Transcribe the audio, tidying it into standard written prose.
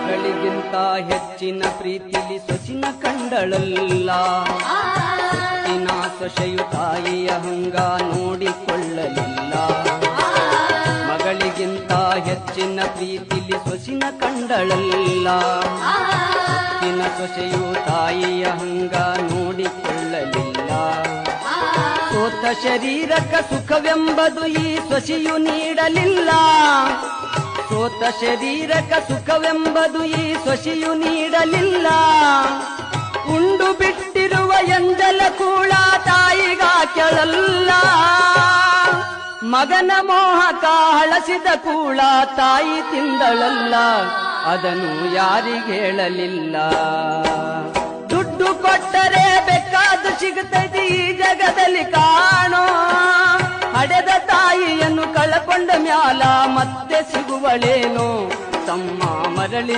ಮಗಳಿಗಿಂತ ಹೆಚ್ಚಿನ ಪ್ರೀತಿಲಿ ಸೊಸಿನ ಕಂಡಳಲ್ಲ. ಸೊತ್ತಿನ ಸೊಸೆಯು ತಾಯಿಯ ಹಂಗ ನೋಡಿಕೊಳ್ಳಲಿಲ್ಲ. ಮಗಳಿಗಿಂತ ಹೆಚ್ಚಿನ ಪ್ರೀತಿಲಿ ಸೊಸಿನ ಕಂಡಳಲ್ಲ. ಸೊತ್ತಿನ ಸೊಸೆಯು ತಾಯಿಯ ಹಂಗ ನೋಡಿಕೊಳ್ಳಲಿಲ್ಲ. ಸೋತ ಶರೀರಕ ಸುಖವೆಂಬುದು ಈ ಸೊಸೆಯು ನೀಡಲಿಲ್ಲ. ಸೋತ ಶರೀರಕ ಸುಖವೆಂಬುದು ಈ ಸೊಸೆಯು ನೀಡಲಿಲ್ಲ. ಉಂಡು ಬಿಟ್ಟಿರುವ ಎಂಜಲ ಕೂಳ ತಾಯಿಗ ಕೆಳಲ್ಲ. ಮಗನ ಮೋಹಕ ಹಳಸಿದ ಕೂಳ ತಾಯಿ ತಿಂದಳಲ್ಲ. ಅದನ್ನು ಯಾರಿಗೇಳಲಿಲ್ಲ. ದುಡ್ಡು ಕೊಟ್ಟರೆ ಬೇಕಾದ ಸಿಗುತ್ತದೆ ಈ ಜಗದಲ್ಲಿ ಕಾಣೋ. ಹಡೆದ ತಾಯಿಯನ್ನು ಕಳಕೊಂಡ ಮ್ಯಾಲ ಮತ್ತೆ ಸಿಗುವಳೇನೋ ತಮ್ಮ ಮರಳಿ